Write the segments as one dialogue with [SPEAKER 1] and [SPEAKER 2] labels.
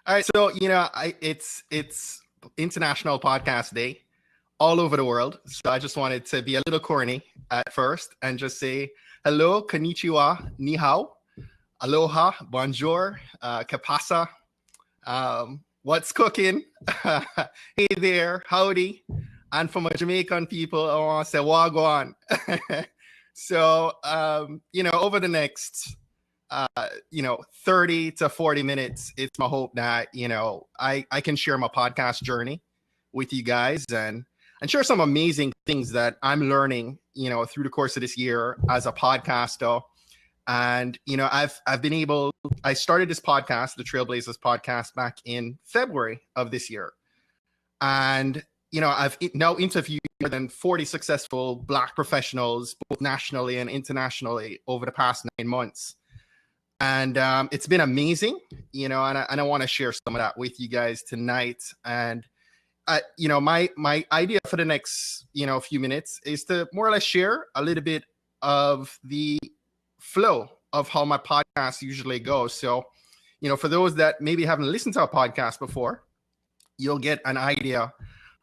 [SPEAKER 1] All right, so it's International Podcast Day all over the world. So I just wanted to be a little corny at first and just say hello, konnichiwa, ni hao, aloha, bonjour, kapasa, what's cooking? Hey there, howdy. And for my Jamaican people, I want to say wagwan. So over the next 30 to 40 minutes, it's my hope that, I can share my podcast journey with you guys and share some amazing things that I'm learning, through the course of this year as a podcaster. And, I started this podcast, the Trailblazers podcast, back in February of this year. And, I've now interviewed more than 40 successful Black professionals, both nationally and internationally, over the past 9 months. And it's been amazing, and I want to share some of that with you guys tonight. And, my idea for the next, few minutes is to more or less share a little bit of the flow of how my podcast usually goes. So, for those that maybe haven't listened to a podcast before, you'll get an idea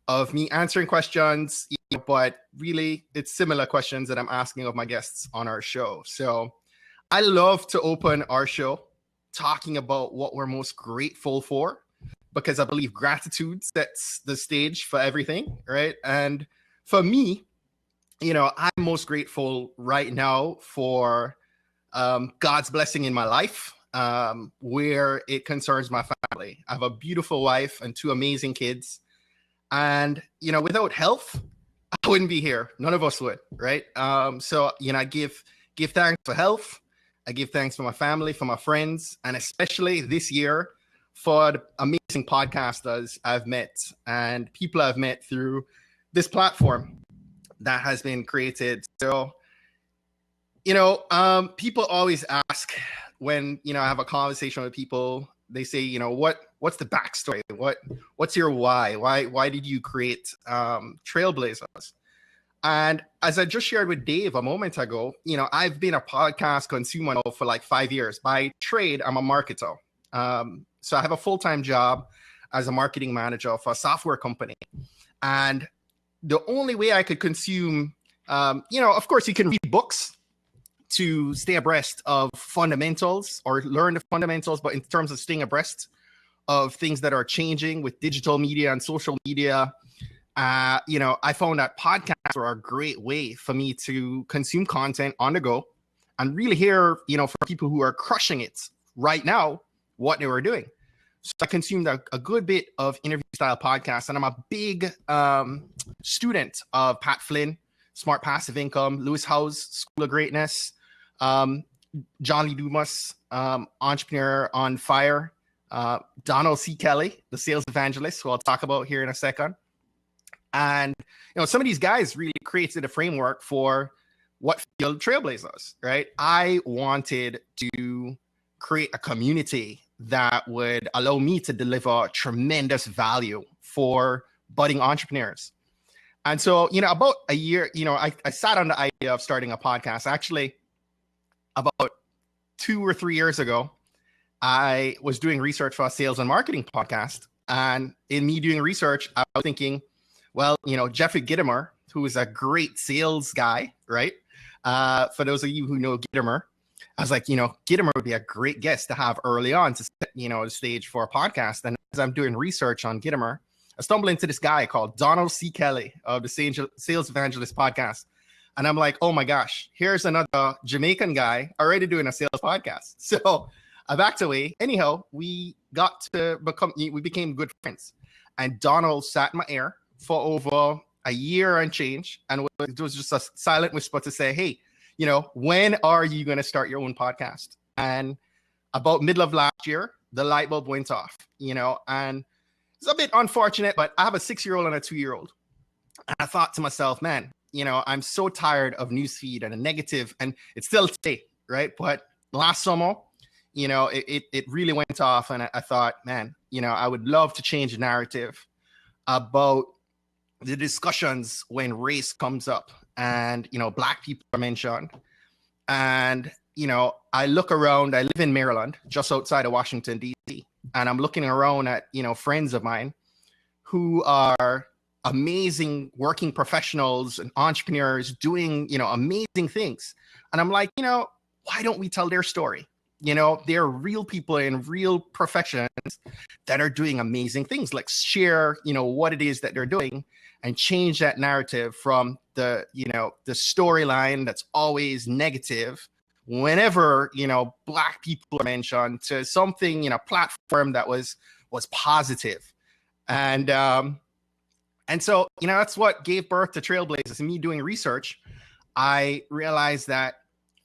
[SPEAKER 1] of me answering questions, but really it's similar questions that I'm asking of my guests on our show. So I love to open our show talking about what we're most grateful for, because I believe gratitude sets the stage for everything, right? And for me, I'm most grateful right now for God's blessing in my life, where it concerns my family. I have a beautiful wife and 2 amazing kids. And, without health, I wouldn't be here. None of us would, right? So, I give thanks for health. I give thanks for my family, for my friends, and especially this year for the amazing podcasters I've met and people I've met through this platform that has been created. So, people always ask when, I have a conversation with people, they say, what's the backstory? What's your why? Why did you create Trailblazers? And as I just shared with Dave a moment ago, I've been a podcast consumer now for like 5 years. By trade, I'm a marketer. So I have a full-time job as a marketing manager for a software company. And the only way I could consume, of course, you can read books to stay abreast of fundamentals or learn the fundamentals. But in terms of staying abreast of things that are changing with digital media and social media, I found that podcasts are a great way for me to consume content on the go and really hear, from people who are crushing it right now, what they were doing. So I consumed a good bit of interview style podcasts, and I'm a big student of Pat Flynn, Smart Passive Income, Lewis Howes, School of Greatness, John Lee Dumas, Entrepreneur on Fire, Donald C. Kelly, the sales evangelist, who I'll talk about here in a second. And, some of these guys really created a framework for what fueled Trailblazers, right? I wanted to create a community that would allow me to deliver tremendous value for budding entrepreneurs. And so, about a year, I sat on the idea of starting a podcast. Actually, about 2 or 3 years ago, I was doing research for a sales and marketing podcast. And in me doing research, I was thinking, well, Jeffrey Gitomer, who is a great sales guy, right? For those of you who know Gitomer, I was like, Gitomer would be a great guest to have early on to set, the stage for a podcast. And as I'm doing research on Gitomer, I stumbled into this guy called Donald C. Kelly of the Sales Evangelist podcast. And I'm like, oh my gosh, here's another Jamaican guy already doing a sales podcast. So I backed away. Anyhow, we became good friends. And Donald sat in my ear for over a year and change. And it was just a silent whisper to say, hey, when are you going to start your own podcast? And about middle of last year, the light bulb went off, and it's a bit unfortunate, but I have a 6-year-old and a 2-year-old. And I thought to myself, man, I'm so tired of newsfeed and the negative, and it's still today, right? But last summer, it really went off. And I thought, man, I would love to change the narrative about the discussions when race comes up and, Black people are mentioned. And, I look around, I live in Maryland, just outside of Washington, D.C. and I'm looking around at, friends of mine who are amazing working professionals and entrepreneurs doing, amazing things. And I'm like, why don't we tell their story? They're real people in real professions that are doing amazing things. Let's share, what it is that they're doing and change that narrative from the storyline that's always negative whenever, Black people are mentioned to something, platform that was positive. And so, that's what gave birth to Trailblazers. And me doing research, I realized that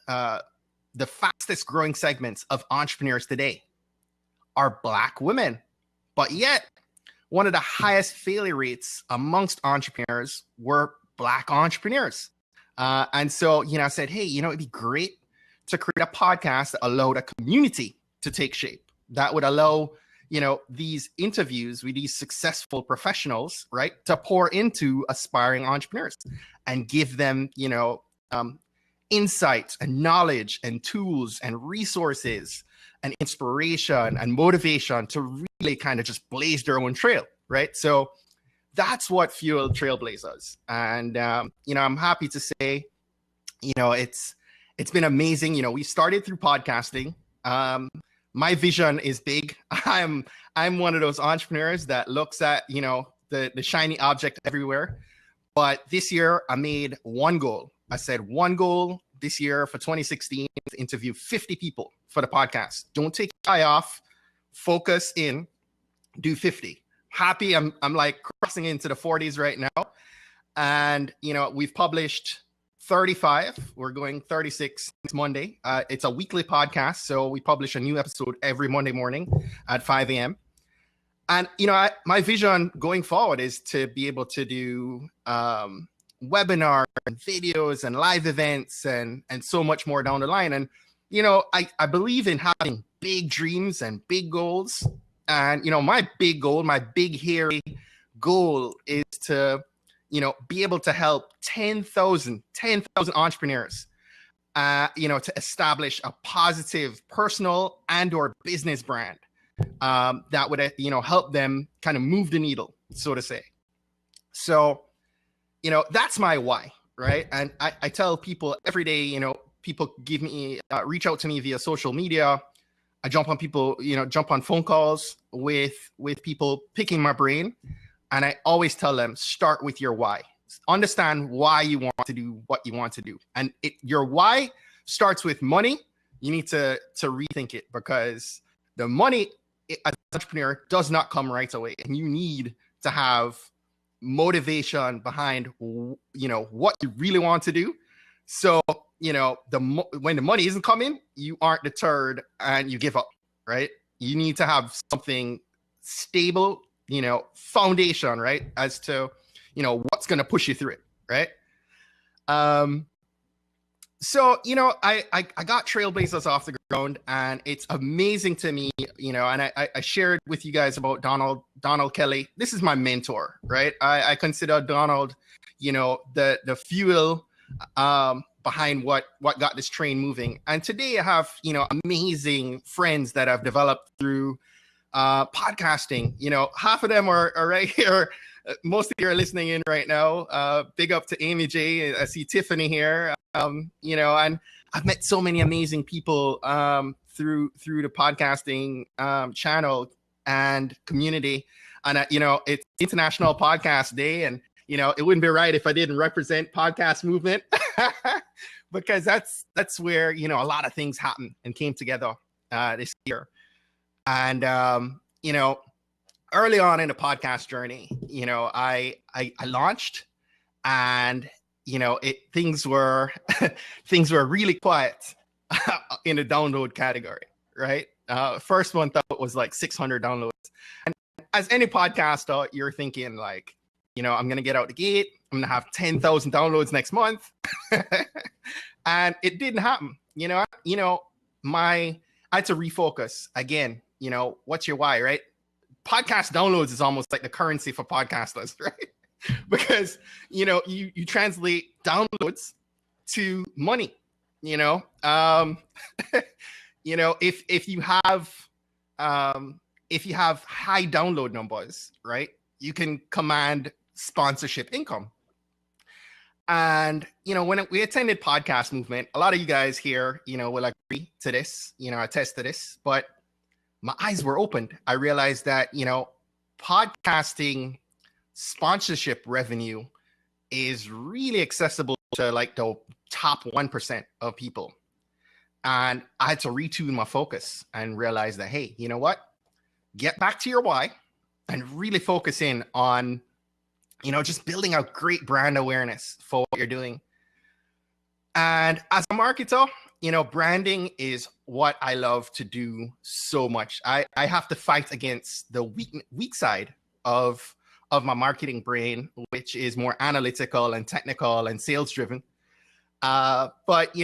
[SPEAKER 1] the fastest growing segments of entrepreneurs today are Black women. But yet, one of the highest failure rates amongst entrepreneurs were Black entrepreneurs. And so, I said, hey, it'd be great to create a podcast that allowed a community to take shape. That would allow, these interviews with these successful professionals, right, to pour into aspiring entrepreneurs and give them, insights and knowledge and tools and resources and inspiration and motivation to really kind of just blaze their own trail, right? So that's what fueled Trailblazers. And, I'm happy to say, it's been amazing. We started through podcasting. My vision is big. I'm one of those entrepreneurs that looks at, the shiny object everywhere. But this year I made one goal. I said one goal this year for 2016 to interview 50 people for the podcast. Don't take your eye off, focus in, do 50. Happy. I'm like crossing into the 40s right now. And, we've published 35. We're going 36 next Monday. It's a weekly podcast. So we publish a new episode every Monday morning at 5 a.m. And, my vision going forward is to be able to do webinars and videos and live events and so much more down the line. And, I believe in having big dreams and big goals. And, my big goal, my big hairy goal is to, be able to help 10,000 entrepreneurs, to establish a positive personal and or business brand that would, help them kind of move the needle, so to say. So, that's my why, right? And I tell people every day, people give me, reach out to me via social media. I jump on phone calls with people picking my brain. And I always tell them, start with your why. Understand why you want to do what you want to do. And your why starts with money. You need to rethink it, because the money as an entrepreneur does not come right away. And you need to have motivation behind, what you really want to do. So, when the money isn't coming, you aren't deterred and you give up, right? You need to have something stable, foundation, right? As to, what's going to push you through it, right? So, I got Trailblazers off the ground, and it's amazing to me, and I shared with you guys about Donald Kelly. This is my mentor, right? I consider Donald, the fuel behind what got this train moving. And today I have, amazing friends that I've developed through podcasting. Half of them are right here. Most of you are listening in right now. Big up to Amy J. I see Tiffany here. And I've met so many amazing people through the podcasting channel and community. And it's International Podcast Day, and it wouldn't be right if I didn't represent podcast movement, because that's where a lot of things happened and came together this year. And early on in the podcast journey, I launched, and things were really quiet in the download category, right? First month out was like 600 downloads, and as any podcaster, you're thinking like, I'm gonna get out the gate, I'm gonna have 10,000 downloads next month, and it didn't happen. I had to refocus again. What's your why, right? Podcast downloads is almost like the currency for podcasters, right? Because you translate downloads to money. If you have if you have high download numbers, right, you can command sponsorship income. And, when we attended Podcast Movement, a lot of you guys here, will agree to this, attest to this, but my eyes were opened. I realized that, podcasting sponsorship revenue is really accessible to like the top 1% of people. And I had to retune my focus and realize that, hey, you know what? Get back to your why and really focus in on, just building out great brand awareness for what you're doing. And as a marketer, branding is what I love to do so much. I have to fight against the weak side of my marketing brain, which is more analytical and technical and sales driven. But,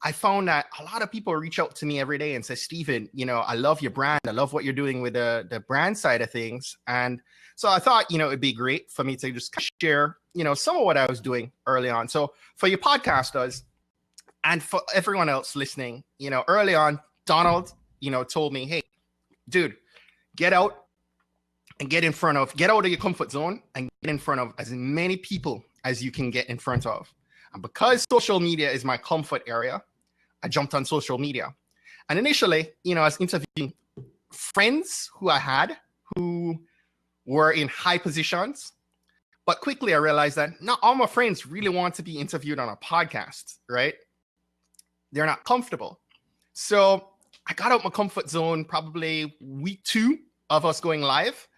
[SPEAKER 1] I found that a lot of people reach out to me every day and say, Stephen, I love your brand. I love what you're doing with the brand side of things. And so I thought, it'd be great for me to just share, some of what I was doing early on. So for your podcasters and for everyone else listening, early on, Donald, told me, hey, dude, get out and get out of your comfort zone and get in front of as many people as you can get in front of. And because social media is my comfort area, I jumped on social media. And initially, I was interviewing friends who I had who were in high positions. But quickly I realized that not all my friends really want to be interviewed on a podcast, right? They're not comfortable. So I got out my comfort zone probably week 2 of us going live.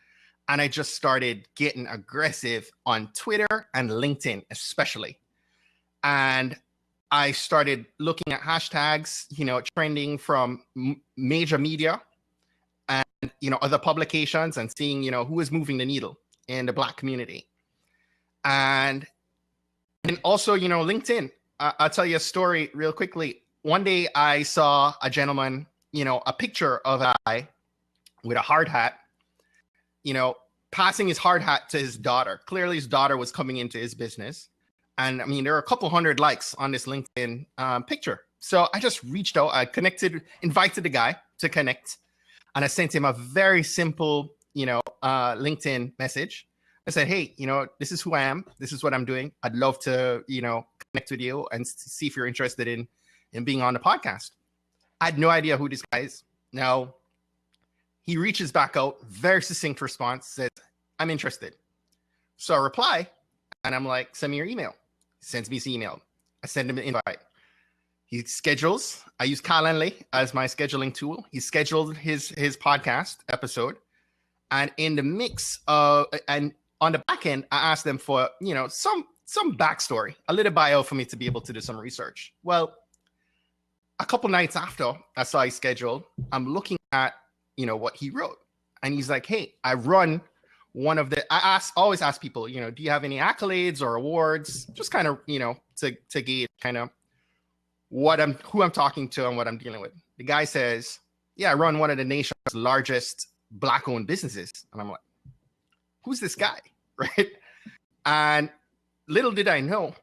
[SPEAKER 1] And I just started getting aggressive on Twitter and LinkedIn, especially. And I started looking at hashtags, trending from major media and, other publications and seeing, who is moving the needle in the Black community. And also, LinkedIn. I'll tell you a story real quickly. One day I saw a gentleman, a picture of a guy with a hard hat, passing his hard hat to his daughter. Clearly his daughter was coming into his business. And I mean, there are a couple hundred likes on this LinkedIn picture. So I just reached out, I invited the guy to connect. And I sent him a very simple, LinkedIn message. I said, hey, this is who I am. This is what I'm doing. I'd love to, connect with you and see if you're interested in being on the podcast. I had no idea who this guy is. Now, he reaches back out, very succinct response, says, I'm interested. So I reply, and I'm like, send me your email. He sends me his email. I send him an invite. He schedules. I use Calendly as my scheduling tool. He scheduled his podcast episode. And in the mix of, and on the back end, I asked them for, some backstory, a little bio for me to be able to do some research. Well, a couple nights after I saw his schedule, I'm looking at, what he wrote. And he's like, hey, I run one of the, always ask people, do you have any accolades or awards? Just kind of, to gauge kind of who I'm talking to and what I'm dealing with. The guy says, yeah, I run one of the nation's largest Black-owned businesses. And I'm like, who's this guy? Right. And little did I know,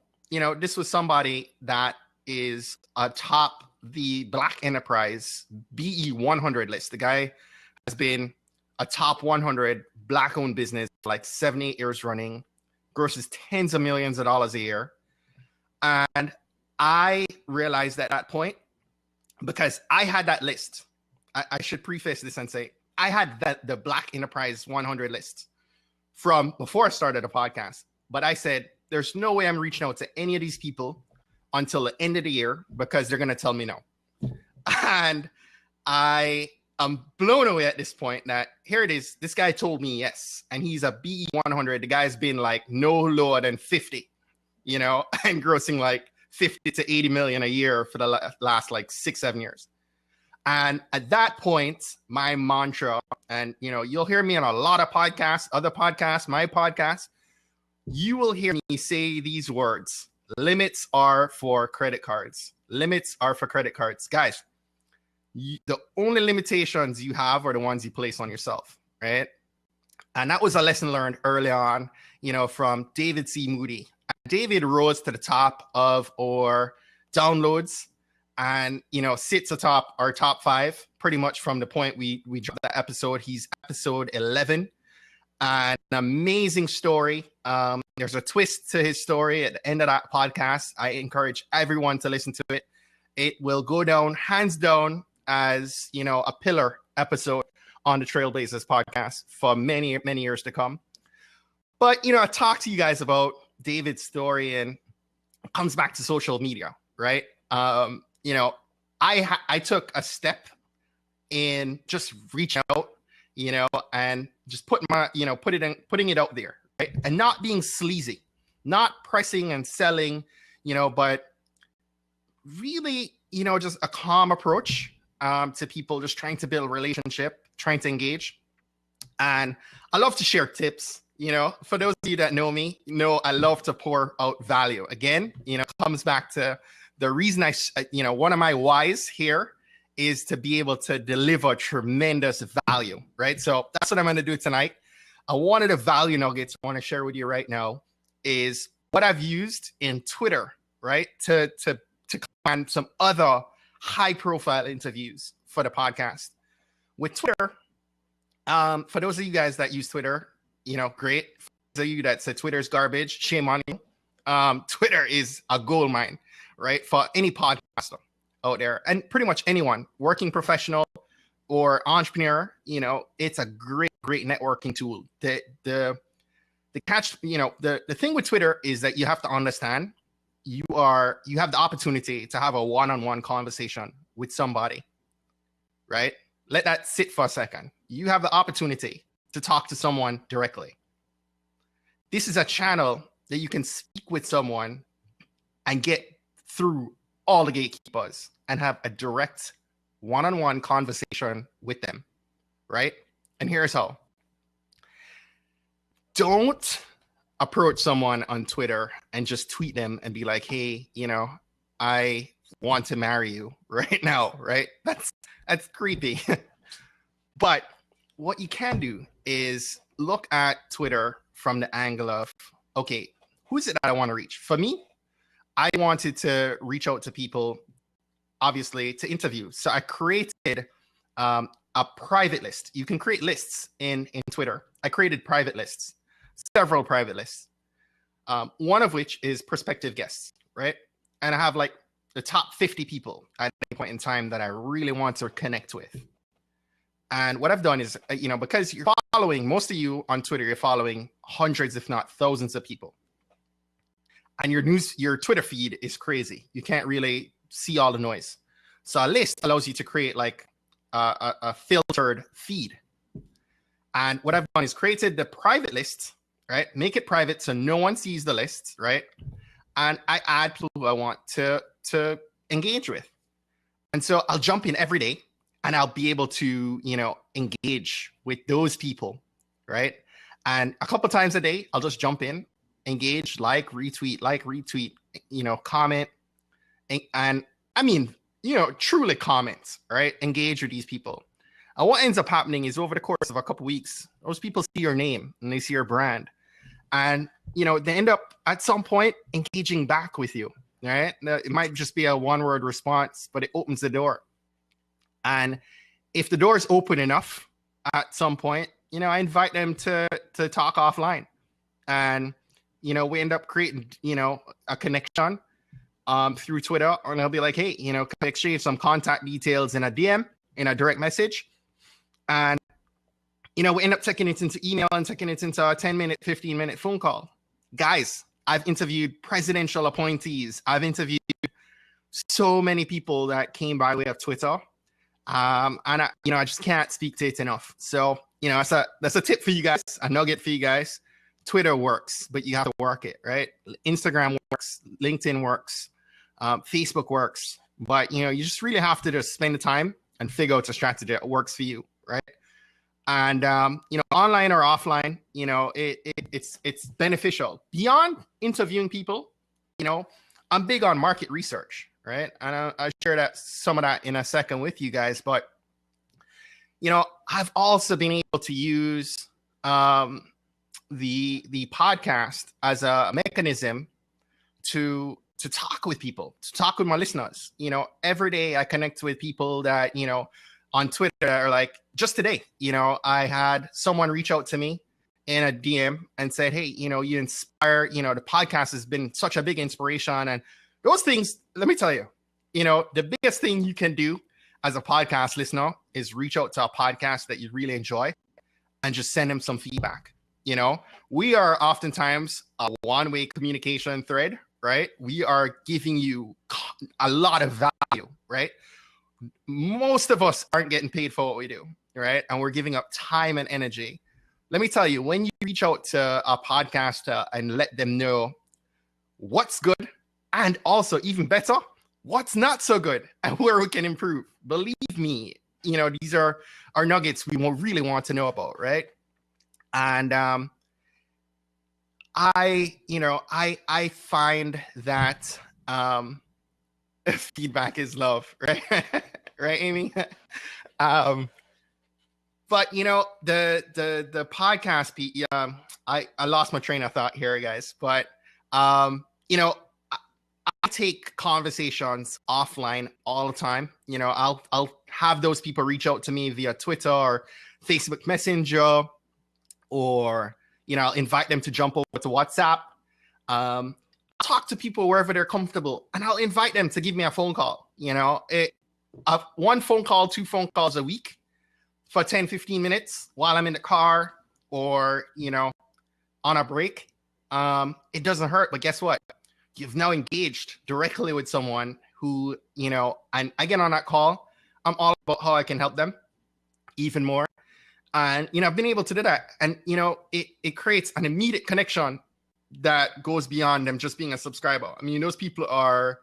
[SPEAKER 1] this was somebody that is atop the Black Enterprise BE 100 list. The guy has been a top 100 Black-owned business for like 7-8 years running, grosses tens of millions of dollars a year. And I realized at that point, because I had that list, I should preface this and say, I had the Black Enterprise 100 list from before I started a podcast. But I said, there's no way I'm reaching out to any of these people until the end of the year because they're going to tell me no. And I am blown away at this point that here it is. This guy told me yes. And he's a BE 100. The guy's been like no lower than 50, and grossing like 50 to 80 million a year for the last like 6-7 years. And at that point, my mantra, and you'll hear me on a lot of podcasts, other podcasts, my podcast, you will hear me say these words: limits are for credit cards. Limits are for credit cards. Guys, the only limitations you have are the ones you place on yourself, right? And that was a lesson learned early on, from David C. Moody. David rose to the top of our downloads and sits atop our top 5 pretty much from the point we dropped that episode. He's episode 11. An amazing story. There's a twist to his story at the end of that podcast. I encourage everyone to listen to it. It will go down hands down as a pillar episode on the Trailblazers podcast for many, many years to come. But I talked to you guys about David's story, and it comes back to social media, right? I took a step in just reaching out, and just putting it out there, right? And not being sleazy, not pressing and selling, but really, just a calm approach to people, just trying to build a relationship, trying to engage. And I love to share tips. For those of you that know me, I love to pour out value. Again, comes back to the reason one of my whys here is to be able to deliver tremendous value, right? So that's what I'm going to do tonight. One of the value nuggets I want to share with you right now is what I've used in Twitter, right? To command some other high profile interviews for the podcast. With Twitter, for those of you guys that use Twitter, great. For those of you that said Twitter's garbage, shame on you. Twitter is a gold mine, right? For any podcaster out there, and pretty much anyone, working professional or entrepreneur, it's a great networking tool. The thing with Twitter is that you have to understand you have the opportunity to have a one-on-one conversation with somebody, right? Let that sit for a second. You have the opportunity to talk to someone directly. This is a channel that you can speak with someone and get through all the gatekeepers and have a direct one-on-one conversation with them, right? And here's how. Don't approach someone on Twitter and just tweet them and be like, hey, I want to marry you right now, right? That's creepy. But what you can do is look at Twitter from the angle of, okay, who's it that I want to reach? For me, I wanted to reach out to people, obviously, to interview. So I created a private list. You can create lists in Twitter. I created private lists, several private lists, one of which is prospective guests, right? And I have like the top 50 people at any point in time that I really want to connect with. And what I've done is, because you're following, most of you on Twitter, you're following hundreds, if not thousands of people. And your Twitter feed is crazy. You can't really see all the noise. So a list allows you to create like a filtered feed. And what I've done is created the private list, right? Make it private so no one sees the list, right? And I add people who I want to engage with. And so I'll jump in every day and I'll be able to, engage with those people, right? And a couple times a day, I'll just jump in, engage, retweet, comment. And I mean, truly comment, right? Engage with these people. And what ends up happening is over the course of a couple weeks, those people see your name and they see your brand. And, they end up at some point engaging back with you, right? It might just be a one-word response, but it opens the door. And if the door is open enough at some point, I invite them to talk offline. And, we end up creating, a connection through Twitter. And I'll be like, hey, can I exchange some contact details in a DM, in a direct message? And, we end up taking it into email and taking it into a 10-minute, 15-minute phone call. Guys, I've interviewed presidential appointees. I've interviewed so many people that came by way of Twitter. And I just can't speak to it enough. So, that's a tip for you guys, a nugget for you guys. Twitter works, but you have to work it, right? Instagram works, LinkedIn works, Facebook works, but you just really have to just spend the time and figure out a strategy that works for you, right? And online or offline, it's beneficial. Beyond interviewing people, I'm big on market research, right? And I'll share some of that in a second with you guys. But I've also been able to use the podcast as a mechanism to to talk with people, to talk with my listeners. You know, every day I connect with people that, you know, on Twitter are like, just today, you know, I had someone reach out to me in a DM and said, hey, you know, you inspire, you know, the podcast has been such a big inspiration. And those things, let me tell you, you know, the biggest thing you can do as a podcast listener is reach out to a podcast that you really enjoy and just send them some feedback. You know, we are oftentimes a one-way communication thread, right? We are giving you a lot of value, right? Most of us aren't getting paid for what we do, right? And we're giving up time and energy. Let me tell you, when you reach out to a podcaster and let them know what's good and also even better, what's not so good and where we can improve, believe me, you know, these are our nuggets we really want to know about, right? And I find that feedback is love, right? Right, Amy? But you know, the podcast, I lost my train of thought here, guys. But you know, I take conversations offline all the time. You know, I'll have those people reach out to me via Twitter or Facebook Messenger, or you know, I'll invite them to jump over to WhatsApp. Talk to people wherever they're comfortable, and I'll invite them to give me a phone call. You know, one phone call, 2 phone calls a week for 10, 15 minutes while I'm in the car or, you know, on a break. It doesn't hurt, but guess what? You've now engaged directly with someone who, you know, and I get on that call. I'm all about how I can help them even more. And, you know, I've been able to do that. And, you know, it creates an immediate connection that goes beyond them just being a subscriber. I mean, those people are,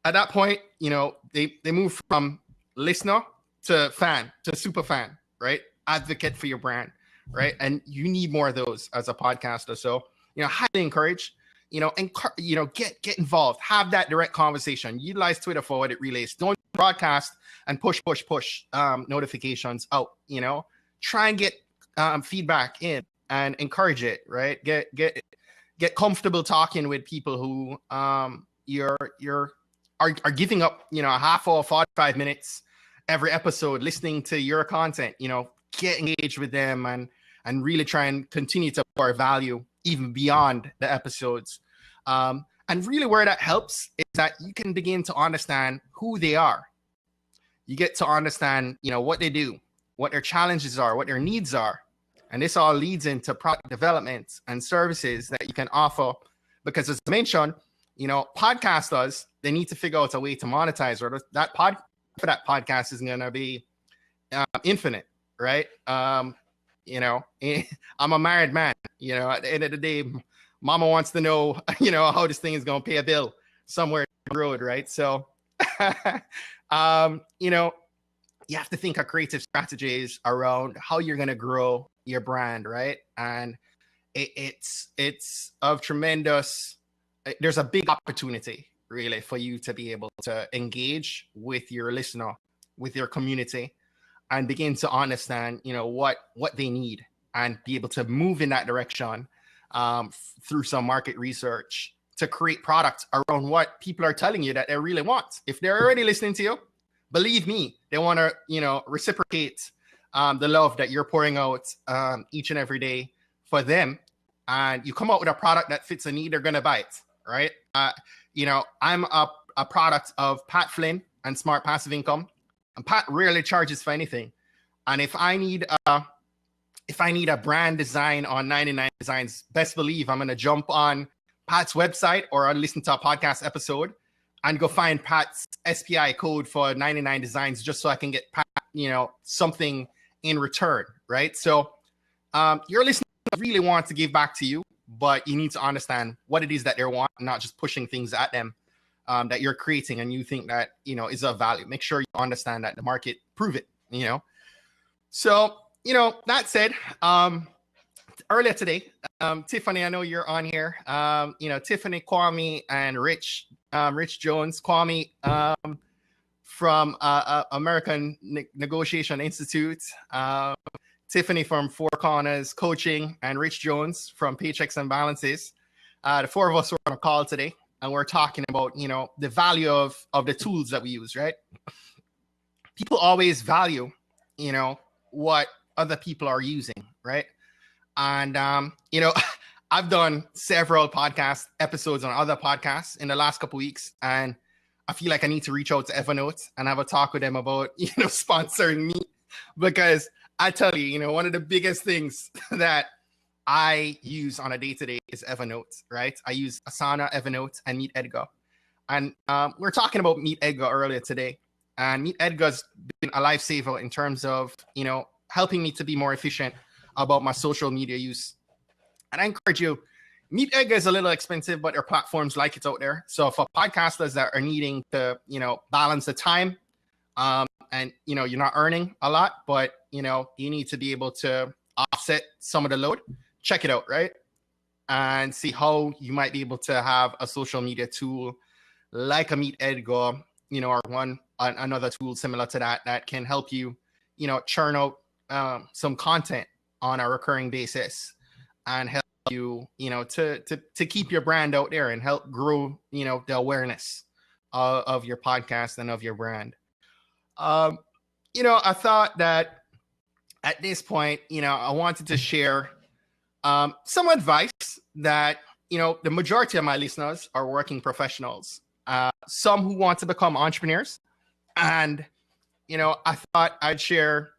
[SPEAKER 1] at that point, you know, they move from listener to fan, to super fan, right? Advocate for your brand, right? And you need more of those as a podcaster. So, you know, highly encourage, you know, get involved, have that direct conversation, utilize Twitter for what it really is. Don't broadcast and push notifications out, you know, try and get feedback in and encourage it, right? Get comfortable talking with people who are giving up, you know, a half hour, 45 minutes every episode listening to your content. You know, get engaged with them and really try and continue to pour value even beyond the episodes. And really where that helps is that you can begin to understand who they are. You get to understand, you know, what they do, what their challenges are, what their needs are. And this all leads into product development and services that you can offer. Because as I mentioned, you know, podcasters, they need to figure out a way to monetize, or that podcast is going to be infinite, right? You know, I'm a married man. You know, at the end of the day, mama wants to know, you know, how this thing is going to pay a bill somewhere down the road, right? So, you know, you have to think of creative strategies around how you're going to grow your brand, right? And it's of tremendous. There's a big opportunity really for you to be able to engage with your listener, with your community, and begin to understand, you know, what they need and be able to move in that direction through some market research to create products around what people are telling you that they really want. If they're already listening to you, believe me, they want to, you know, reciprocate the love that you're pouring out each and every day for them. And you come out with a product that fits a need, they're going to buy it, right? You know, I'm a product of Pat Flynn and Smart Passive Income. And Pat rarely charges for anything. And if I need a brand design on 99 Designs, best believe I'm going to jump on Pat's website or I'll listen to a podcast episode and go find Pat's SPI code for 99 Designs just so I can get Pat, you know, something in return, right? So your listeners really want to give back to you, but you need to understand what it is that they want, not just pushing things at them that you're creating and you think that, you know, is of value. Make sure you understand that the market, prove it, you know. So, you know, that said, earlier today, Tiffany, I know you're on here. You know, Tiffany, Kwame, and Rich Jones. Kwame from American Negotiation Institute. Tiffany from Four Corners Coaching, and Rich Jones from Paychecks and Balances. The four of us were on a call today, and we're talking about, the value of the tools that we use, right? People always value, what other people are using, right? And, I've done several podcast episodes on other podcasts in the last couple of weeks, and I feel like I need to reach out to Evernote and have a talk with them about, sponsoring me, because I tell you, one of the biggest things that I use on a day-to-day is Evernote, right? I use Asana, Evernote, and Meet Edgar. And we're talking about Meet Edgar earlier today. And Meet Edgar's been a lifesaver in terms of, helping me to be more efficient about my social media use. And I encourage you, Meet Edgar is a little expensive, but there are platforms like it out there. So for podcasters that are needing to, balance the time, and, you're not earning a lot, but, you need to be able to offset some of the load, check it out, right? And see how you might be able to have a social media tool like a Meet Edgar, or another tool similar to that can help you, churn out some content on a recurring basis and help you, to keep your brand out there and help grow, the awareness of your podcast and of your brand. I thought that at this point, I wanted to share some advice that, the majority of my listeners are working professionals, some who want to become entrepreneurs. And, I thought I'd share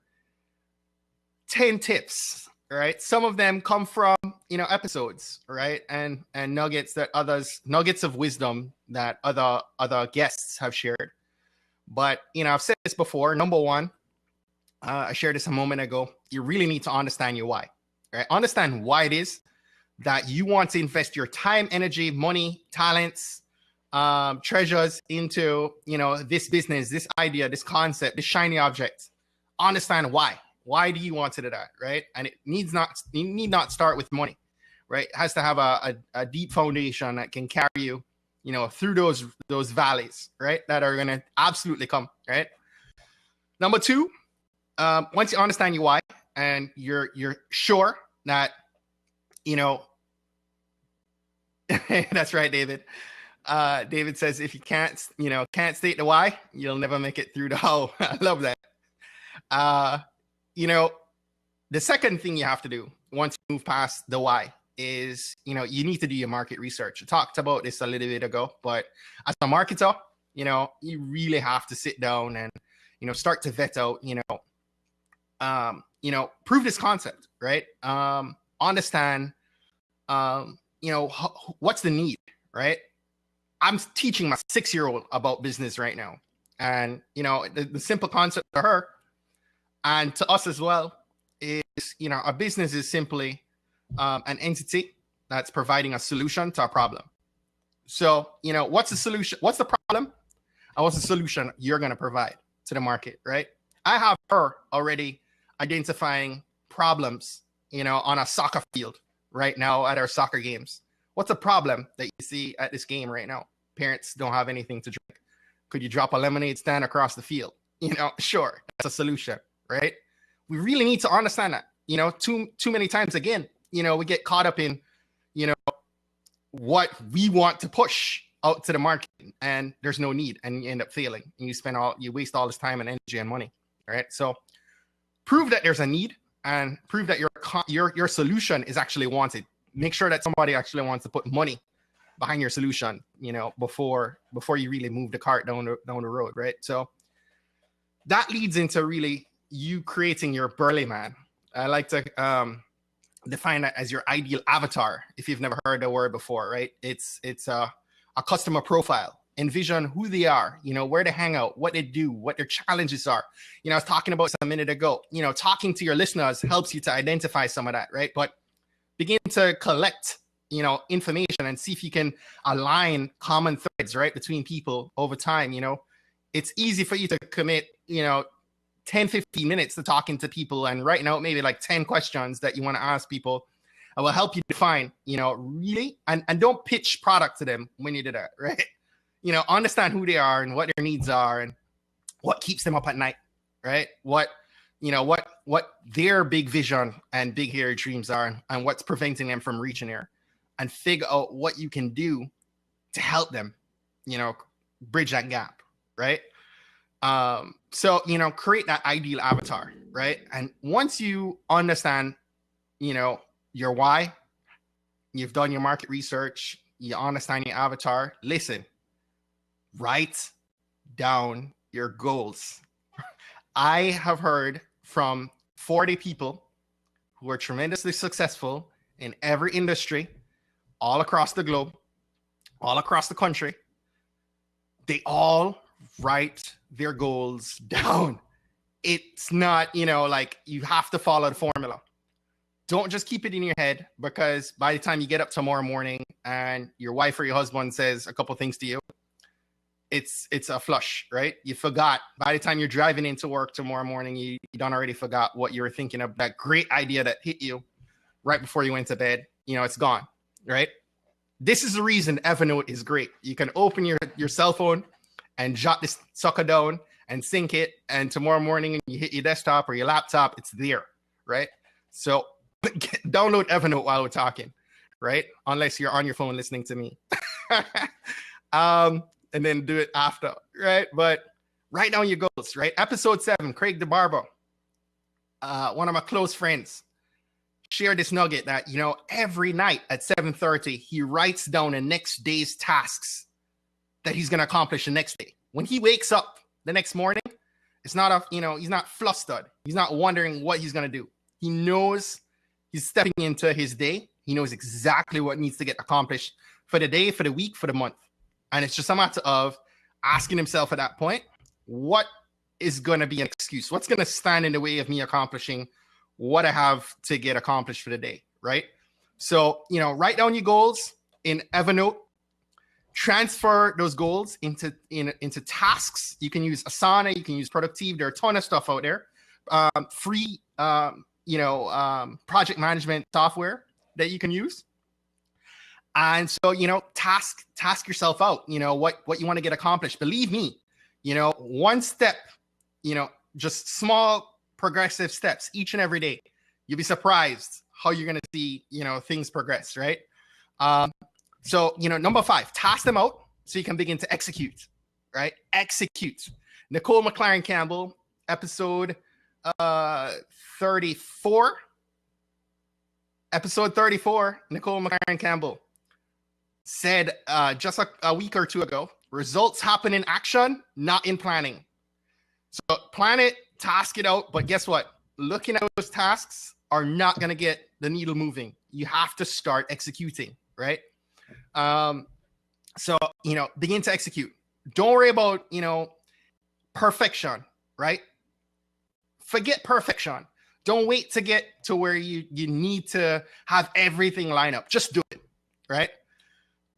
[SPEAKER 1] 10 tips, right? Some of them come from, episodes, right? And nuggets of wisdom that other guests have shared. But, I've said this before. Number one, I shared this a moment ago. You really need to understand your why, right? Understand why it is that you want to invest your time, energy, money, talents, treasures into, this business, this idea, this concept, this shiny object. Understand why. Why do you want to do that, right? And it need not start with money, right? It has to have a deep foundation that can carry you, through those valleys, right? That are going to absolutely come, right? Number two, once you understand your why and you're sure that, that's right, David. David says, if you can't state the why, you'll never make it through the how. I love that. The second thing you have to do once you move past the why is, you need to do your market research. I talked about this a little bit ago, but as a marketer, you really have to sit down and, start to vet out, prove this concept, right? Understand, what's the need, right? I'm teaching my 6-year-old about business right now. And, the simple concept to her and to us as well is, a business is simply an entity that's providing a solution to a problem. So, what's the solution? What's the problem? And what's the solution you're going to provide to the market, right? I have her already identifying problems, on a soccer field right now at our soccer games. What's a problem that you see at this game right now? Parents don't have anything to drink. Could you drop a lemonade stand across the field? Sure, that's a solution, right? We really need to understand that. Too many times again, we get caught up in, what we want to push out to the market, and there's no need, and you end up failing, and you waste all this time and energy and money. All right, so prove that there's a need, and prove that your solution is actually wanted. Make sure that somebody actually wants to put money behind your solution, before you really move the cart down the road, right? So that leads into really you creating your burly man. I like to define that as your ideal avatar. If you've never heard the word before, right? It's a customer profile. Envision who they are, where they hang out, what they do, what their challenges are. I was talking about this a minute ago. Talking to your listeners helps you to identify some of that, right? But begin to collect, information and see if you can align common threads, right, between people over time. It's easy for you to commit, 10, 15 minutes to talking to people and writing out maybe like 10 questions that you want to ask people. I will help you define, really, and don't pitch product to them when you do that, right? Understand who they are and what their needs are and what keeps them up at night, right? What their big vision and big hairy dreams are and what's preventing them from reaching there, and figure out what you can do to help them, bridge that gap, right? So, create that ideal avatar, right? And once you understand, your why, you've done your market research, you understand your avatar, listen, write down your goals. I have heard from 40 people who are tremendously successful in every industry, all across the globe, all across the country. They all write their goals down. It's not, like you have to follow the formula. Don't just keep it in your head, because by the time you get up tomorrow morning and your wife or your husband says a couple things to you, it's a flush, right? You forgot. By the time you're driving into work tomorrow morning, you done already forgot what you were thinking of, that great idea that hit you right before you went to bed. It's gone, right? This is the reason Evernote is great. You can open your cell phone and jot this sucker down and sync it. And tomorrow morning, you hit your desktop or your laptop, it's there, right? So download Evernote while we're talking, right? Unless you're on your phone listening to me. And then do it after, right? But write down your goals, right? Episode 7, Craig DeBarbo, one of my close friends, shared this nugget that, every night at 7:30, he writes down the next day's tasks that he's going to accomplish the next day. When he wakes up the next morning, it's not he's not flustered. He's not wondering what he's going to do. He knows he's stepping into his day. He knows exactly what needs to get accomplished for the day, for the week, for the month. And it's just a matter of asking himself at that point, what is going to be an excuse? What's going to stand in the way of me accomplishing what I have to get accomplished for the day, right? So, write down your goals in Evernote, transfer those goals into tasks. You can use Asana, you can use Productive. There are a ton of stuff out there. Free, project management software that you can use. And so, task yourself out, what you want to get accomplished. Believe me, one step, just small progressive steps each and every day. You'll be surprised how you're going to see, things progress, right? So, number 5, task them out so you can begin to execute, right? Execute. Nicole McLaren Campbell, episode 34. Episode 34, Nicole McLaren Campbell said just a week or two ago, results happen in action, not in planning. So plan it, task it out, but guess what? Looking at those tasks are not going to get the needle moving. You have to start executing, right? So, begin to execute. Don't worry about, perfection, right? Forget perfection. Don't wait to get to where you need to have everything line up. Just do it, right?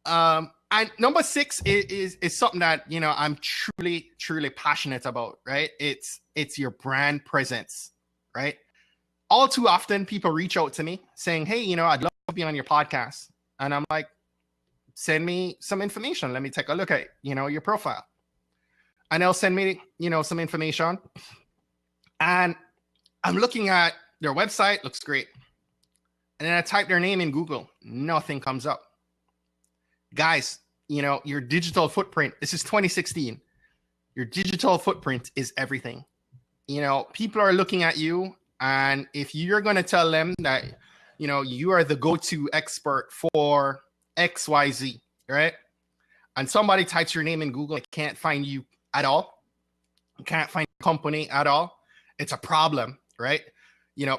[SPEAKER 1] And number 6 is something that, I'm truly, truly passionate about, right? It's your brand presence, right? All too often, people reach out to me saying, hey, I'd love to be on your podcast. And I'm like, send me some information. Let me take a look at, your profile. And they'll send me, some information. And I'm looking at their website, looks great. And then I type their name in Google, nothing comes up. Guys, your digital footprint, this is 2016. Your digital footprint is everything. People are looking at you, and if you're going to tell them that, you are the go-to expert for XYZ, right? And somebody types your name in Google and can't find you at all. You can't find a company at all. It's a problem, right?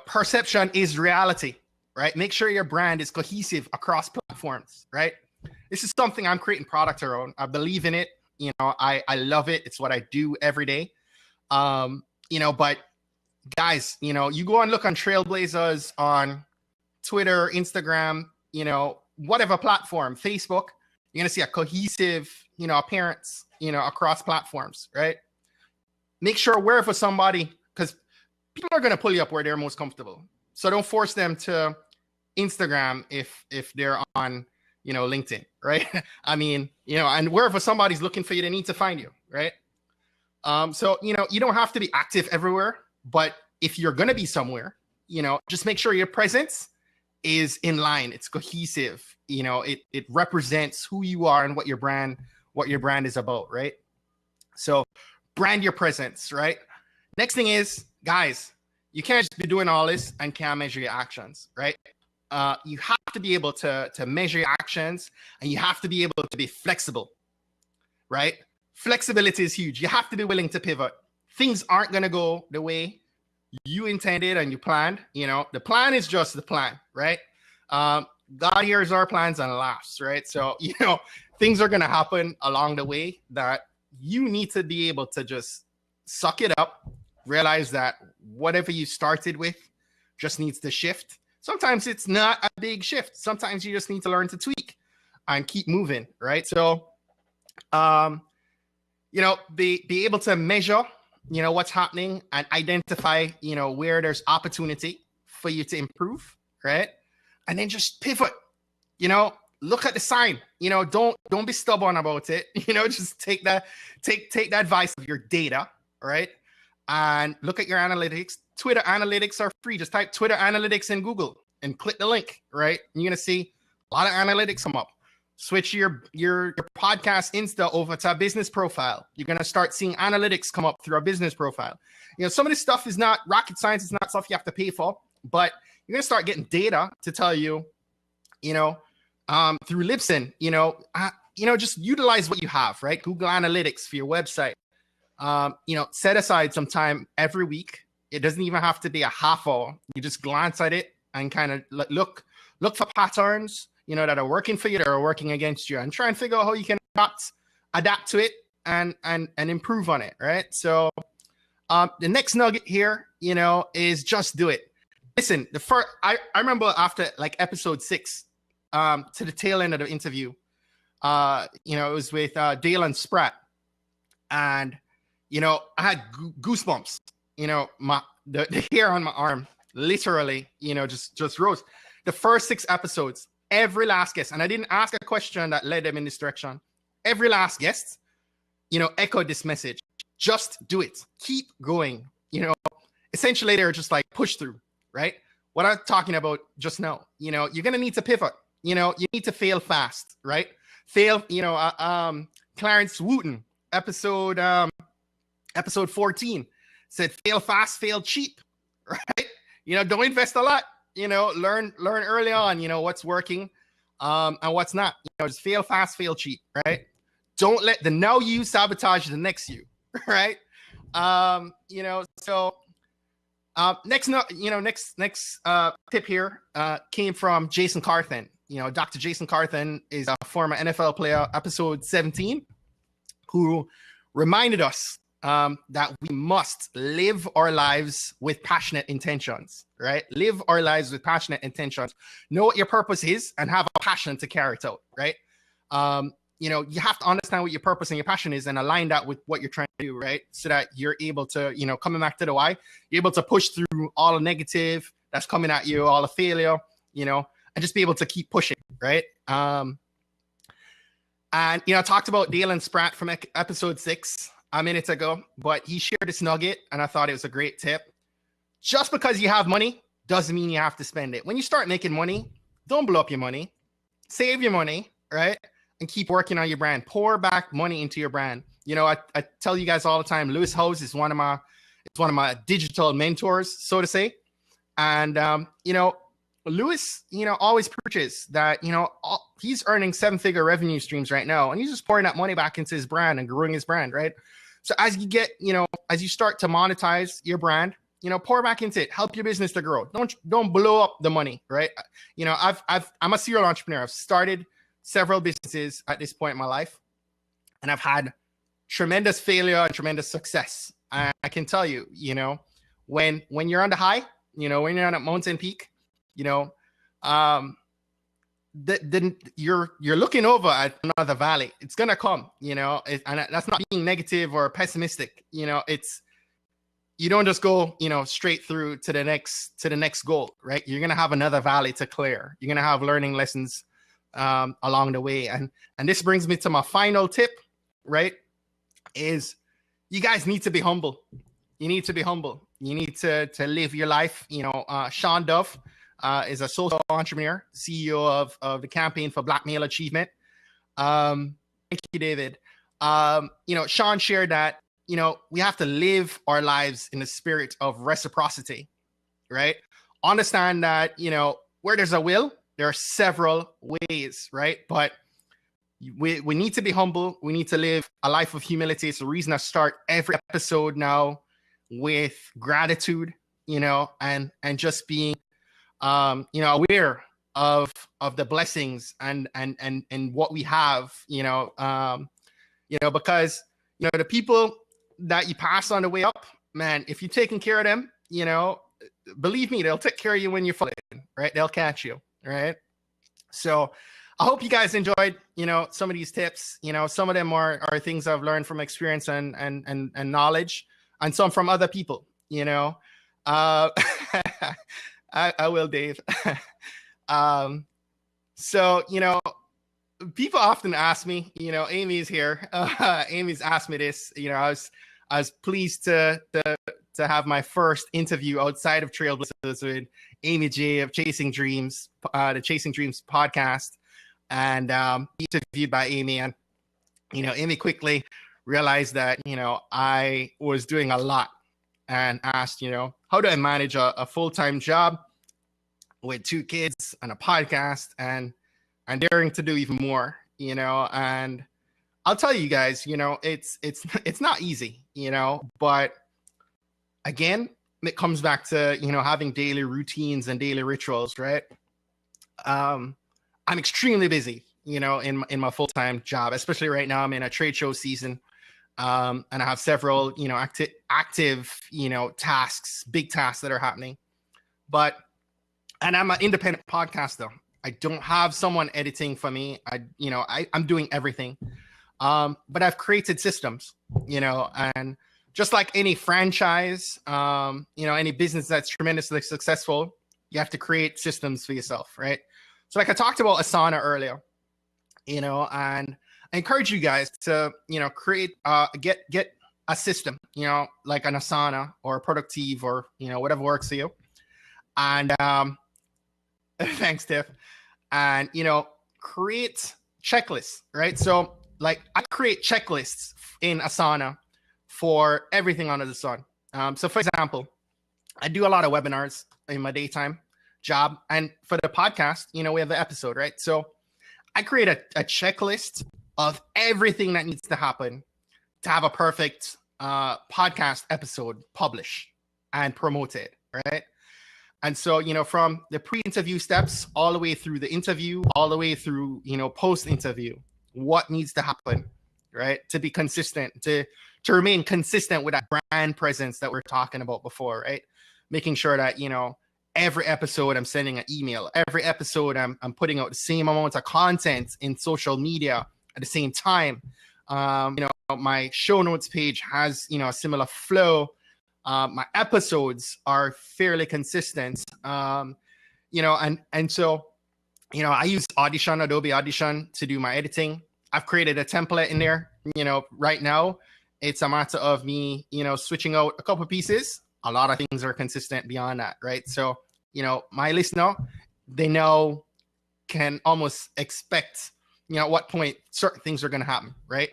[SPEAKER 1] Perception is reality, right? Make sure your brand is cohesive across platforms, right? This is something I'm creating product around. I believe in it. I love it. It's what I do every day. But guys, you go and look on Trailblazers on Twitter, Instagram, whatever platform, Facebook, you're going to see a cohesive, appearance, across platforms, right? Make sure wherever somebody, because people are going to pull you up where they're most comfortable. So don't force them to Instagram if they're on, LinkedIn, right? I mean, and wherever somebody's looking for you, they need to find you, right? So, you don't have to be active everywhere, but if you're going to be somewhere, just make sure your presence is in line. It's cohesive. You know, it represents who you are and what your brand is about, right? So brand your presence, right? Next thing is, guys, you can't just be doing all this and can't measure your actions, right? You have to be able to measure your actions, and you have to be able to be flexible, right? Flexibility is huge. You have to be willing to pivot. Things aren't going to go the way you intended and you planned. You know, the plan is just the plan, right? God hears our plans and laughs, right? So, you know, things are going to happen along the way that you need to be able to just suck it up, realize that whatever you started with just needs to shift. Sometimes it's not a big shift. Sometimes you just need to learn to tweak and keep moving, right? So, you know, be able to measure, you know, what's happening and identify, you know, where there's opportunity for you to improve, right? And then just pivot, you know, look at the sign, you know, don't be stubborn about it. You know, just take the advice of your data, right? And look at your analytics. Twitter analytics are free. Just type Twitter analytics in Google and click the link, right? And you're going to see a lot of analytics come up. Switch your podcast Insta over to a business profile. You're going to start seeing analytics come up through a business profile. You know, some of this stuff is not rocket science. It's not stuff you have to pay for, but you're going to start getting data to tell you, you know, through Libsyn, you know, just utilize what you have, right? Google Analytics for your website. You know, set aside some time every week. It doesn't even have to be a half hour. You just glance at it and kind of look for patterns, you know, that are working for you, that are working against you, and try and figure out how you can adapt to it and improve on it, right? So the next nugget here, you know, is just do it. Listen, I remember after like episode 6, to the tail end of the interview, you know, it was with Dale and Spratt, and you know, I had goosebumps. You know, the hair on my arm literally, you know, just rose. The first 6 episodes, every last guest, and I didn't ask a question that led them in this direction. Every last guest, you know, echoed this message: just do it, keep going. You know, essentially they're just like push through, right? What I'm talking about just now. You know, you're gonna need to pivot. You know, you need to fail fast, right? Fail. You know, Clarence Wooten, episode 14, said fail fast, fail cheap, right? You know, don't invest a lot. You know, learn early on, you know, what's working and what's not. You know, just fail fast, fail cheap, right? Don't let the now you sabotage the next you, right? You know, so next tip here came from Jason Carthen. You know, Dr. Jason Carthen is a former NFL player, episode 17, who reminded us that we must live our lives with passionate intentions, right? Live our lives with passionate intentions. Know what your purpose is and have a passion to carry it out, right? You know, you have to understand what your purpose and your passion is and align that with what you're trying to do, right? So that you're able to, you know, coming back to the why, you're able to push through all the negative that's coming at you, all the failure, you know, and just be able to keep pushing, right? And, you know, I talked about Dale and Spratt from episode 6 a minute ago, but he shared this nugget and I thought it was a great tip. Just because you have money doesn't mean you have to spend it. When you start making money, don't blow up your money. Save your money, right? And keep working on your brand. Pour back money into your brand. You know, I tell you guys all the time, Lewis Howes is one of my digital mentors, so to say. And, you know, Lewis, you know, always preaches that, you know, he's earning 7-figure revenue streams right now, and he's just pouring that money back into his brand and growing his brand, right? So as you get, you know, as you start to monetize your brand, you know, pour back into it, help your business to grow. Don't blow up the money, right? You know, I'm a serial entrepreneur. I've started several businesses at this point in my life, and I've had tremendous failure and tremendous success. I can tell you, you know, when you're on the high, you know, when you're on a mountain peak, you know, then you're looking over at another valley. It's gonna come, you know, and that's not being negative or pessimistic. You know, you don't just go, you know, straight through to the next goal, right? You're gonna have another valley to clear. You're gonna have learning lessons along the way, and this brings me to my final tip, right? Is you guys need to be humble. You need to be humble. You need to live your life. You know, Sean Dove, is a social entrepreneur, CEO of the Campaign for Black Male Achievement. Thank you, David. Sean shared that, we have to live our lives in the spirit of reciprocity, right? Understand that, where there's a will, there are several ways, right? But we need to be humble. We need to live a life of humility. It's the reason I start every episode now with gratitude, and just being, aware of the blessings and what we have, because, the people that you pass on the way up, man, if you're taking care of them, believe me, they'll take care of you when you're falling, right? They'll catch you, right? So I hope you guys enjoyed, some of these tips. Some of them are things I've learned from experience and knowledge, and some from other people, I will, Dave. So, people often ask me, Amy's here. Amy's asked me this, I was pleased to have my first interview outside of Trailblazers with Amy J of Chasing Dreams, the Chasing Dreams podcast, and interviewed by Amy. And, Amy quickly realized that, I was doing a lot, and asked, how do I manage a full-time job with 2 kids and a podcast and daring to do even more, and I'll tell you guys, it's not easy, but again, it comes back to, having daily routines and daily rituals, right? I'm extremely busy, in my full-time job, especially right now. I'm in a trade show season, and I have several, active, tasks, big tasks that are happening, and I'm an independent podcaster. I don't have someone editing for me. I'm doing everything. But I've created systems, and just like any franchise, any business that's tremendously successful, you have to create systems for yourself, right? So like I talked about Asana earlier, and I encourage you guys to, create, get a system, like an Asana or a Productive or, whatever works for you. And thanks, Tiff. And, create checklists, right? So like I create checklists in Asana for everything under the sun. So for example, I do a lot of webinars in my daytime job. And for the podcast, we have the episode, right? So I create a checklist of everything that needs to happen to have a perfect podcast episode published and promoted, right? And so, from the pre-interview steps all the way through the interview, all the way through, post-interview, what needs to happen, right? To be consistent, to remain consistent with that brand presence that we're talking about before, right? Making sure that, every episode I'm sending an email, every episode I'm putting out the same amount of content in social media at the same time. My show notes page has, a similar flow. My episodes are fairly consistent, and so, I use Adobe Audition to do my editing. I've created a template in there, right now. It's a matter of me, switching out a couple pieces. A lot of things are consistent beyond that, right? So, my listener, they can almost expect, at what point certain things are going to happen, right?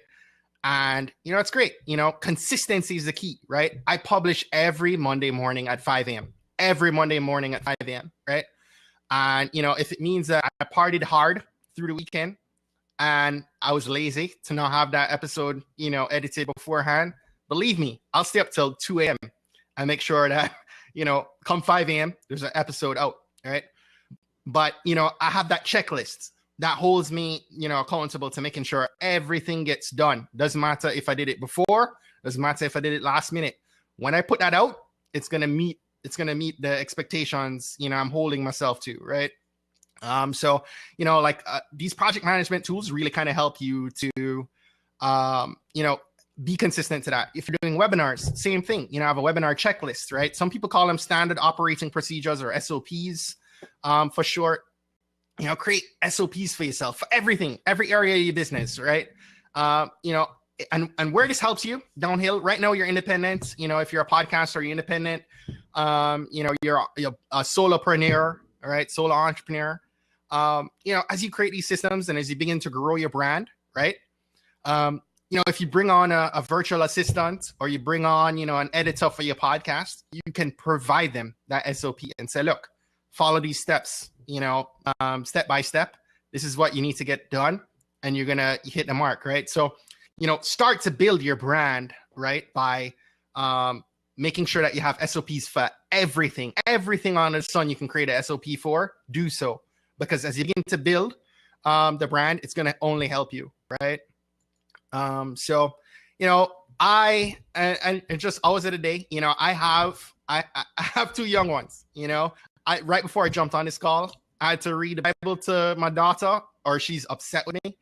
[SPEAKER 1] And, it's great. Consistency is the key, right? I publish every Monday morning at 5 a.m. Every Monday morning at 5 a.m., right? And, if it means that I partied hard through the weekend and I was lazy to not have that episode, edited beforehand, believe me, I'll stay up till 2 a.m. and make sure that, come 5 a.m., there's an episode out, right? But, I have that checklist that holds me, accountable to making sure everything gets done. Doesn't matter if I did it before, doesn't matter if I did it last minute. When I put that out, it's going to meet the expectations, I'm holding myself to, right? So, these project management tools really kind of help you to, be consistent to that. If you're doing webinars, same thing, I have a webinar checklist, right? Some people call them standard operating procedures or SOPs, for short. Create SOPs for yourself for everything, every area of your business, right? And where this helps you downhill. Right now, you're independent. If you're a podcaster, you're independent. You're a solopreneur, all right, solo entrepreneur. As you create these systems and as you begin to grow your brand, right? If you bring on a virtual assistant or you bring on, an editor for your podcast, you can provide them that SOP and say, look, follow these steps, step by step. This is what you need to get done, and you're going to hit the mark, right? So, start to build your brand, right, by making sure that you have SOPs for everything under the sun you can create a SOP for. Do so, because as you begin to build the brand, it's going to only help you, right? I just always of the day, I have two young ones. Right before I jumped on this call, I had to read the Bible to my daughter, or she's upset with me.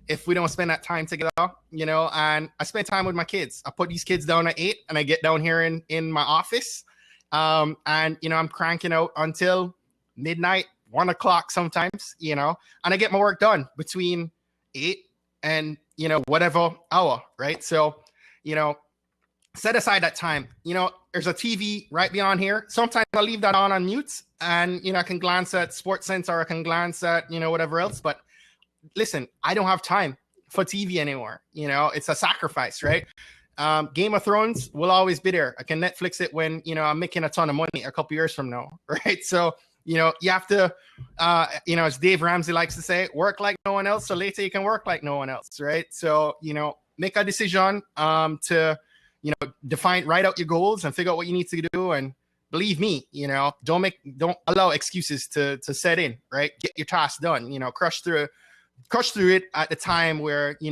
[SPEAKER 1] If we don't spend that time together, and I spend time with my kids. I put these kids down at 8 and I get down here in my office. And I'm cranking out until midnight, 1 o'clock sometimes, and I get my work done between 8 and, whatever hour, right? So, set aside that time. There's a TV right beyond here. Sometimes I'll leave that on mute and, I can glance at Sports Center, or I can glance at, whatever else. But listen, I don't have time for TV anymore. It's a sacrifice, right? Game of Thrones will always be there. I can Netflix it when, I'm making a ton of money a couple years from now, right? So, you have to, as Dave Ramsey likes to say, work like no one else, so later you can work like no one else, right? So, make a decision to, write out your goals and figure out what you need to do. And believe me, don't allow excuses to set in, right? Get your task done, crush through it at the time where, you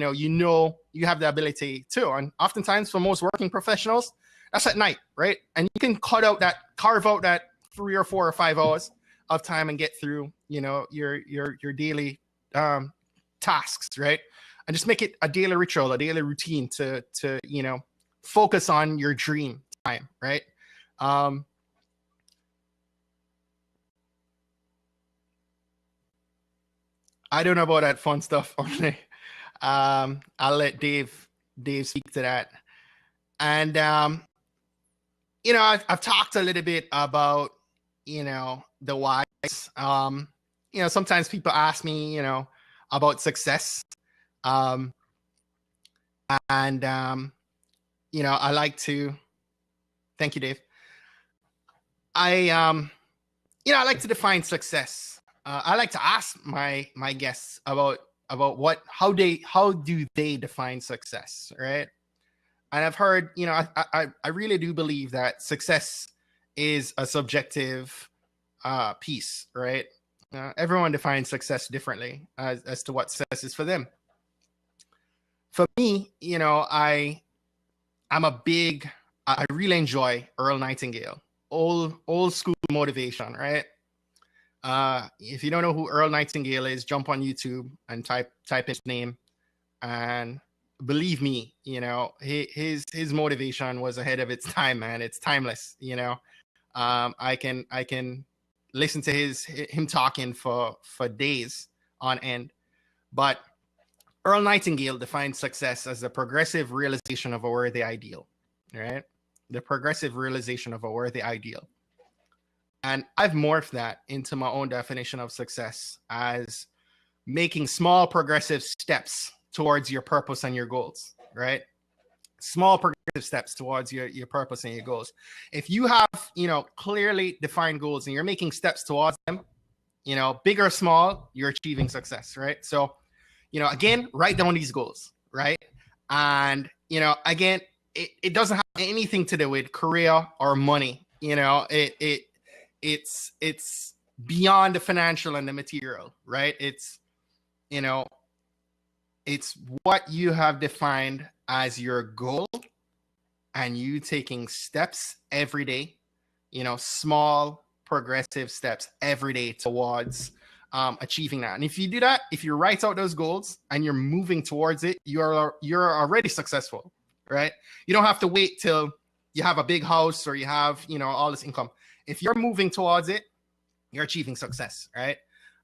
[SPEAKER 1] have the ability to. And oftentimes for most working professionals, that's at night, right? And you can carve out that 3 or 4 or 5 hours of time and get through, your daily tasks, right? And just make it a daily ritual, a daily routine to focus on your dream time, right? I don't know about that fun stuff only. I'll let Dave speak to that. And I've talked a little bit about the whys. Sometimes people ask me about success, and I like to thank you, Dave. I like to define success. I like to ask my guests about how do they define success, right? And I've heard, I really do believe that success is a subjective piece, right? Everyone defines success differently as to what success is for them. For me, I really enjoy Earl Nightingale, old school motivation, right? If you don't know who Earl Nightingale is, jump on YouTube and type his name, and believe me, his motivation was ahead of its time, man. It's timeless. I can listen to him talking for days on end. But Earl Nightingale defined success as the progressive realization of a worthy ideal, right? The progressive realization of a worthy ideal. And I've morphed that into my own definition of success as making small progressive steps towards your purpose and your goals, right? Small progressive steps towards your purpose and your goals. If you have, clearly defined goals and you're making steps towards them, big or small, you're achieving success, right? So, again, write down these goals, right? And, again, it doesn't have anything to do with career or money. It's beyond the financial and the material, right? It's what you have defined as your goal and you taking steps every day, small progressive steps every day towards achieving that. And if you do that, if you write out those goals and you're moving towards it, you're already successful, right? You don't have to wait till you have a big house or you have, all this income. If you're moving towards it, you're achieving success, right?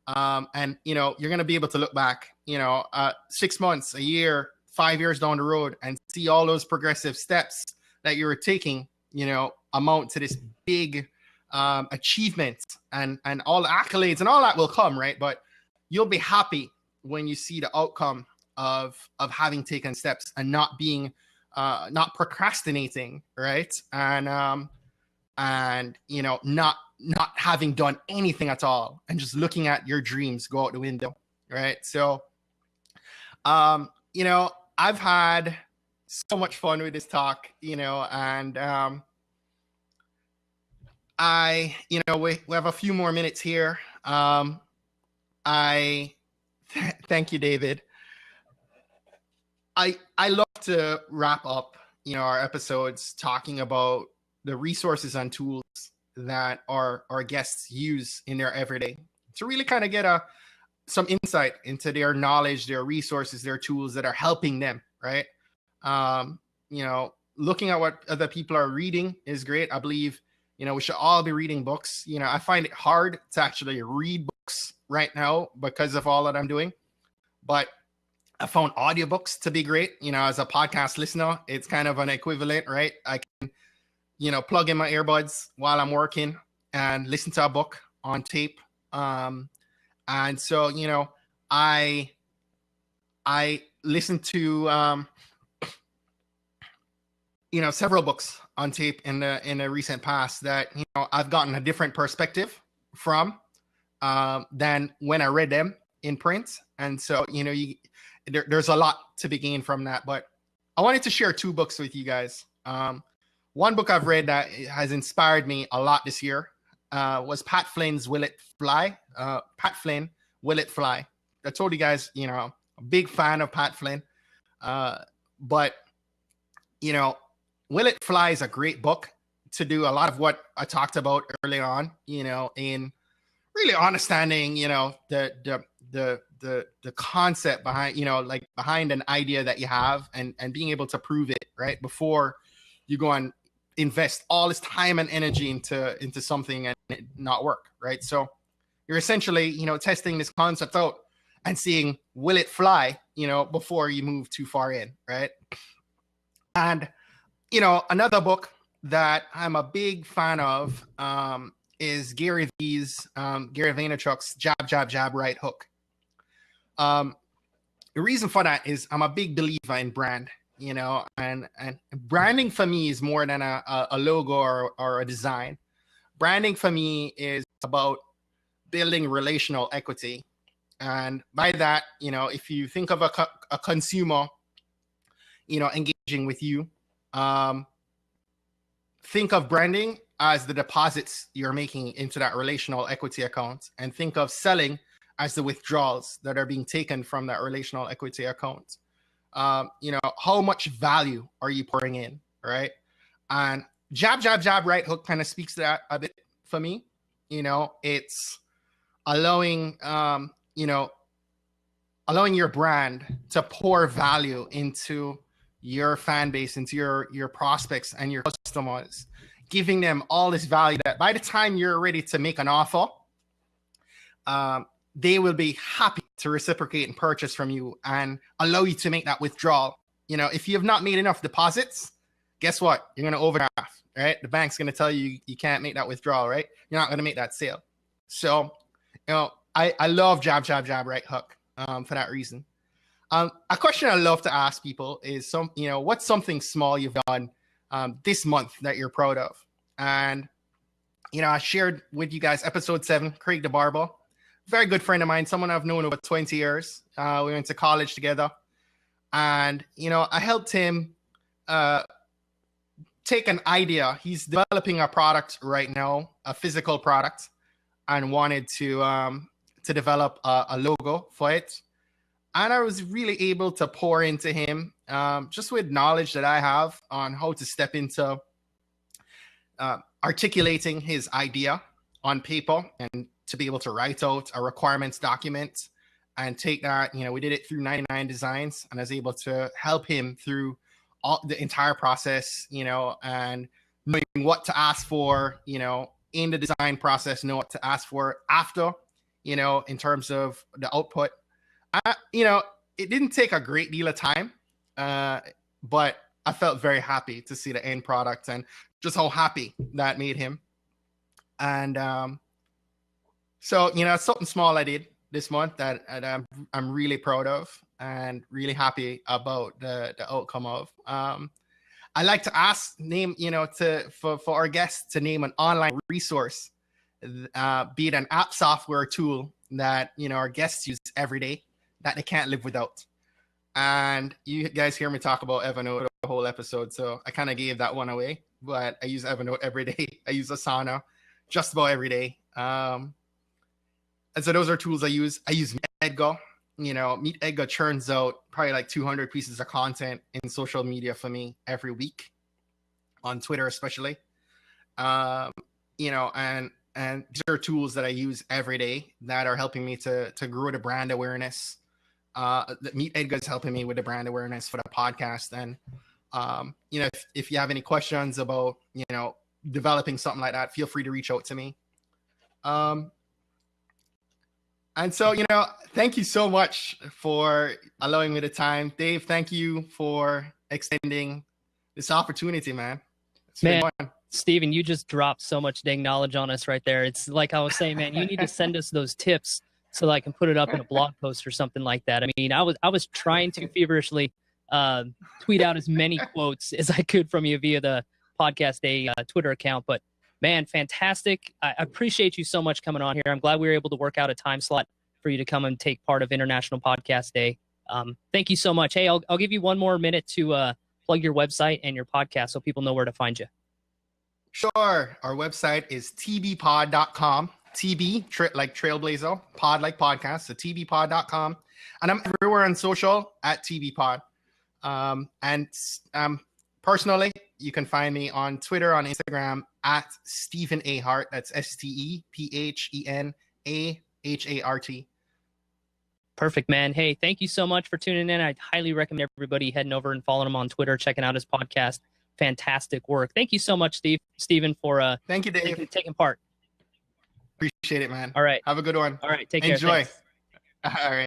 [SPEAKER 1] And, you're going to be able to look back, 6 months, a year, 5 years down the road and see all those progressive steps that you were taking, amount to this big achievement and all the accolades and all that will come, right? But you'll be happy when you see the outcome of having taken steps and not being not procrastinating, right? And not having done anything at all and just looking at your dreams go out the window, right? So I've had so much fun with this talk, and we have a few more minutes here. I thank you, David. I love to wrap up, our episodes talking about the resources and tools that our guests use in their everyday to really kind of get some insight into their knowledge, their resources, their tools that are helping them, right? Looking at what other people are reading is great. I believe, we should all be reading books. I find it hard to actually read books right now because of all that I'm doing. But I found audiobooks to be great. As a podcast listener, it's kind of an equivalent, right? I can, plug in my earbuds while I'm working and listen to a book on tape. And so, I listened to, several books on tape in the recent past that, I've gotten a different perspective from than when I read them in print. And so, there's a lot to be gained from that. But I wanted to share two books with you guys. One book I've read that has inspired me a lot this year was Pat Flynn's Will It Fly? Pat Flynn, Will It Fly? I told you guys, I'm a big fan of Pat Flynn. But, Will It Fly is a great book to do a lot of what I talked about early on, in really understanding, the concept behind, behind an idea that you have and being able to prove it, right? Before you go and invest all this time and energy into something and it not work, right? So you're essentially, testing this concept out and seeing, will it fly, before you move too far in, right? And, another book that I'm a big fan of is Gary Vaynerchuk's Jab, Jab, Jab, Right Hook. The reason for that is I'm a big believer in brand, and branding for me is more than a logo or a design. Branding for me is about building relational equity. And by that, if you think of a consumer, engaging with you, think of branding as the deposits you're making into that relational equity account, and think of selling as the withdrawals that are being taken from that relational equity account. How much value are you pouring in, right? And Jab, Jab, Jab, Right Hook kind of speaks to that a bit for me. It's allowing, allowing your brand to pour value into your fan base, into your prospects and your customers, giving them all this value that by the time you're ready to make an offer, they will be happy to reciprocate and purchase from you and allow you to make that withdrawal. If you have not made enough deposits, guess what? You're going to overdraft, right? The bank's going to tell you you can't make that withdrawal, right? You're not going to make that sale. So, I love Jab, Jab, Jab, Right Hook for that reason. A question I love to ask people is what's something small you've done this month that you're proud of? And, I shared with you guys episode 7, Craig the Barber, very good friend of mine, someone I've known over 20 years. We went to college together, and, I helped him take an idea. He's developing a product right now, a physical product, and wanted to develop a logo for it. And I was really able to pour into him just with knowledge that I have on how to step into articulating his idea on paper and to be able to write out a requirements document and take that. We did it through 99 Designs, and I was able to help him through the entire process, and knowing what to ask for, in the design process, know what to ask for after, in terms of the output. It didn't take a great deal of time, but I felt very happy to see the end product and just how happy that made him. And so, something small I did this month that I'm really proud of and really happy about the outcome of. I like to ask for our guests to name an online resource, be it an app, software, or tool that our guests use every day that they can't live without. And you guys hear me talk about Evernote the whole episode, so I kind of gave that one away. But I use Evernote every day. I use Asana just about every day. And so those are tools I use. I use Edgar. Meet Edgar churns out probably like 200 pieces of content in social media for me every week, on Twitter especially. And these are tools that I use every day that are helping me to grow the brand awareness. Meet Edgar is helping me with the brand awareness for the podcast. And if you have any questions about developing something like that, feel free to reach out to me. And so, thank you so much for allowing me the time. Dave, thank you for extending this opportunity, man. It's been fun.
[SPEAKER 2] Steven, you just dropped so much dang knowledge on us right there. It's like I was saying, man, you need to send us those tips so that I can put it up in a blog post or something like that. I mean, I was trying to feverishly tweet out as many quotes as I could from you via the Podcast Day Twitter account, but man, fantastic. I appreciate you so much coming on here. I'm glad we were able to work out a time slot for you to come and take part of International Podcast Day. Thank you so much. Hey, I'll give you one more minute to plug your website and your podcast so people know where to find you.
[SPEAKER 1] Sure. Our website is tbpod.com. TB, like Trailblazer, pod like podcast, so tbpod.com. And I'm everywhere on social at tbpod. And personally, you can find me on Twitter, on Instagram at Stephen A. Hart. That's StephenAhart.
[SPEAKER 2] Perfect, man. Hey, thank you so much for tuning in. I highly recommend everybody heading over and following him on Twitter, checking out his podcast. Fantastic work. Thank you so much, Stephen, for
[SPEAKER 1] thank you, Dave,
[SPEAKER 2] taking part.
[SPEAKER 1] Appreciate it, man.
[SPEAKER 2] All right.
[SPEAKER 1] Have a good one.
[SPEAKER 2] All right. Take care.
[SPEAKER 1] Enjoy.
[SPEAKER 2] Thanks.
[SPEAKER 1] All right.